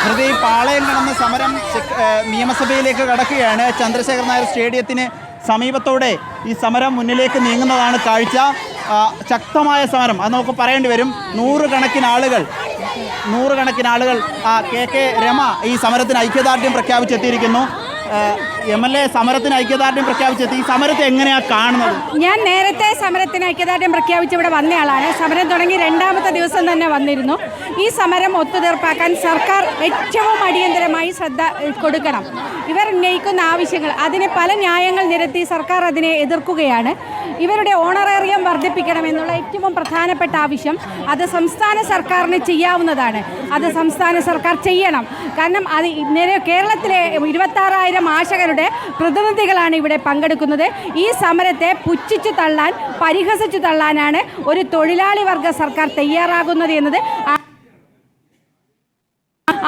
ഹൃദയ പാളയം കടന്ന് സമരം നിയമസഭയിലേക്ക് കടക്കുകയാണ്. ചന്ദ്രശേഖർ നായർ സ്റ്റേഡിയത്തിന് സമീപത്തോടെ ഈ സമരം മുന്നിലേക്ക് നീങ്ങുന്നതാണ് കാഴ്ച. ശക്തമായ സമരം അത് നമുക്ക് പറയേണ്ടി വരും. നൂറുകണക്കിന് ആളുകൾ KK രമ ഈ സമരത്തിന് ഐക്യദാർഢ്യം പ്രഖ്യാപിച്ചെത്തിയിരിക്കുന്നു. MLA സമരത്തിന് ഐക്യദാർഢ്യം പ്രഖ്യാപിച്ചെത്തി. ഈ സമരത്തെ എങ്ങനെയാണ് കാണുന്നത്? ഞാൻ നേരത്തെ സമരത്തിന് ഐക്യദാർഢ്യം പ്രഖ്യാപിച്ച് ഇവിടെ വന്നയാളാണ്. സമരം തുടങ്ങി രണ്ടാമത്തെ ദിവസം തന്നെ വന്നിരുന്നു. ഈ സമരം ഒത്തുതീർപ്പാക്കാൻ സർക്കാർ ഏറ്റവും അടിയന്തരമായി ശ്രദ്ധ കൊടുക്കണം. ഇവർ ഉന്നയിക്കുന്ന ആവശ്യങ്ങൾ, അതിന് പല ന്യായങ്ങൾ നിരത്തി സർക്കാർ അതിനെ എതിർക്കുകയാണ്. ഇവരുടെ ഓണറേറിയം വർദ്ധിപ്പിക്കണമെന്നുള്ള ഏറ്റവും പ്രധാനപ്പെട്ട ആവശ്യം അത് സംസ്ഥാന സർക്കാരിന് ചെയ്യാവുന്നതാണ്. അത് സംസ്ഥാന സർക്കാർ ചെയ്യണം. കാരണം അത് കേരളത്തിലെ 26,000 ആശകരുടെ പ്രതിനിധികളാണ് ഇവിടെ പങ്കെടുക്കുന്നത്. ഈ സമരത്തെ പുച്ഛിച്ചു തള്ളാൻ, പരിഹസിച്ചു തള്ളാനാണ് ഒരു തൊഴിലാളി വർഗ സർക്കാർ തയ്യാറാകുന്നത് എന്നത്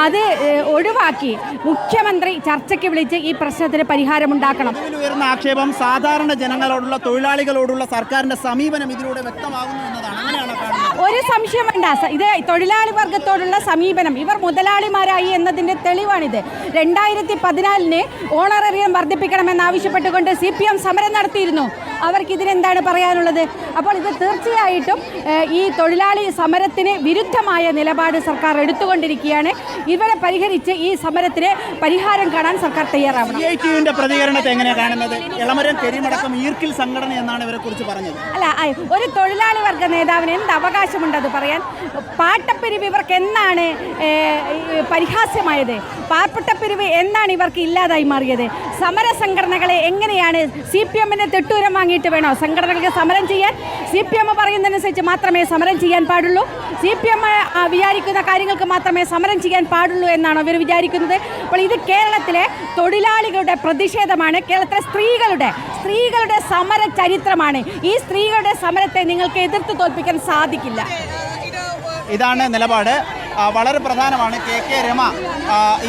അത് ഒഴിവാക്കി മുഖ്യമന്ത്രി ചർച്ചയ്ക്ക് വിളിച്ച് ഈ പ്രശ്നത്തിന് പരിഹാരമുണ്ടാക്കണം. ഉയർന്ന ആക്ഷേപം സാധാരണ ജനങ്ങളോടുള്ള, തൊഴിലാളികളോടുള്ള സർക്കാരിന്റെ സമീപനം ഇതിലൂടെ വ്യക്തമാകുന്നു എന്നതാണ്. ഒരു സംശയം വേണ്ട. ഇത് തൊഴിലാളി വർഗത്തോടുള്ള സമീപനം, ഇവർ മുതലാളിമാരായി എന്നതിൻ്റെ തെളിവാണിത്. 2014 ഓണറേറിയം വർദ്ധിപ്പിക്കണമെന്നാവശ്യപ്പെട്ടുകൊണ്ട് CPM സമരം നടത്തിയിരുന്നു. അവർക്കിതിനെന്താണ് പറയാനുള്ളത്? അപ്പോൾ ഇത് തീർച്ചയായിട്ടും ഈ തൊഴിലാളി സമരത്തിന് വിരുദ്ധമായ നിലപാട് സർക്കാർ എടുത്തുകൊണ്ടിരിക്കുകയാണ്. ഇവരെ പരിഹരിച്ച് ഈ സമരത്തിന് പരിഹാരം കാണാൻ സർക്കാർ തയ്യാറാവണം. CITUവിന്റെ പ്രതികരണത്തെ എങ്ങനെയാണ് കാണുന്നത്? എളമരം കരിമടക്കം ഈർക്കിൽ സംഘടന എന്നാണ് ഇവരെ കുറിച്ച് പറഞ്ഞത്. അല്ല, ഒരു തൊഴിലാളി വർഗ നേതാവിന് എന്ത് അവകാശമുണ്ടത് പറയാൻ? പാട്ടപ്പിരിവ് ഇവർക്ക് എന്നാണ് പരിഹാസ്യമായത്? പാർപ്പിട്ടപ്പിരിവ് എന്നാണ് ഇവർക്ക് ഇല്ലാതായി മാറിയത്? സമര സംഘടനകളെ എങ്ങനെയാണ് CPMന്റെ തെട്ടൂരം വാങ്ങിയിട്ട് വേണോ സംഘടനകൾക്ക് സമരം ചെയ്യാൻ? CPM പറയുന്നതനുസരിച്ച് മാത്രമേ സമരം ചെയ്യാൻ പാടുള്ളൂ. CPM വിചാരിക്കുന്ന കാര്യങ്ങൾക്ക് മാത്രമേ സമരം ചെയ്യാൻ പാടുള്ളൂ എന്നാണോ ഇവർ വിചാരിക്കുന്നത്? അപ്പോൾ ഇത് കേരളത്തിലെ തൊഴിലാളികളുടെ പ്രതിഷേധമാണ്. കേരളത്തിലെ സ്ത്രീകളുടെ സമര ചരിത്രമാണ്. ഈ സ്ത്രീകളുടെ സമരത്തെ നിങ്ങൾക്ക് എതിർത്ത് തോൽപ്പിക്കാൻ സാധിക്കില്ല. ഇതാണ് നിലപാട്. വളരെ പ്രധാനമാണ്. KK രമ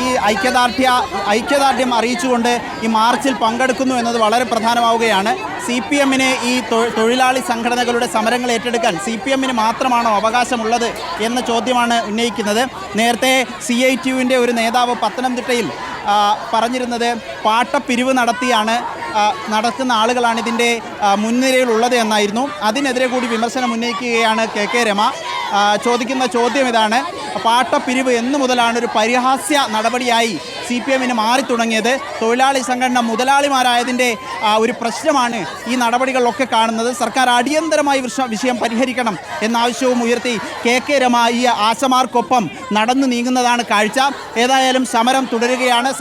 ഈ ഐക്യദാർഢ്യം അറിയിച്ചുകൊണ്ട് ഈ മാർച്ചിൽ പങ്കെടുക്കുന്നു എന്നത് വളരെ പ്രധാനമാവുകയാണ്. CPMന് ഈ തൊഴിലാളി സംഘടനകളുടെ സമരങ്ങൾ ഏറ്റെടുക്കാൻ CPMന് മാത്രമാണോ അവകാശമുള്ളത് എന്ന ചോദ്യമാണ് ഉന്നയിക്കുന്നത്. നേരത്തെ CITUവിൻ്റെ ഒരു നേതാവ് പത്തനംതിട്ടയിൽ പറഞ്ഞിരുന്നത് പാട്ടപ്പിരിവ് നടക്കുന്ന ആളുകളാണ് ഇതിൻ്റെ മുൻനിരയിലുള്ളത് എന്നായിരുന്നു. അതിനെതിരെ കൂടി വിമർശനം ഉന്നയിക്കുകയാണ് KK രമ. ചോദിക്കുന്ന ചോദ്യം ഇതാണ്: പാട്ടപ്പിരിവ് എന്നു മുതലാണ് ഒരു പരിഹാസ്യ നടപടിയായി CPMന് മാറി തുടങ്ങിയത്? തൊഴിലാളി സംഘടന മുതലാളിമാരായതിൻ്റെ ഒരു പ്രശ്നമാണ് ഈ നടപടികളിലൊക്കെ കാണുന്നത്. സർക്കാർ അടിയന്തരമായി വിഷയം പരിഹരിക്കണം എന്ന ആവശ്യവും ഉയർത്തി KK രമ ഈ ആശമാർക്കൊപ്പം നടന്നു നീങ്ങുന്നതാണ് കാഴ്ച. ഏതായാലും സമരം തുടരുകയാണ്.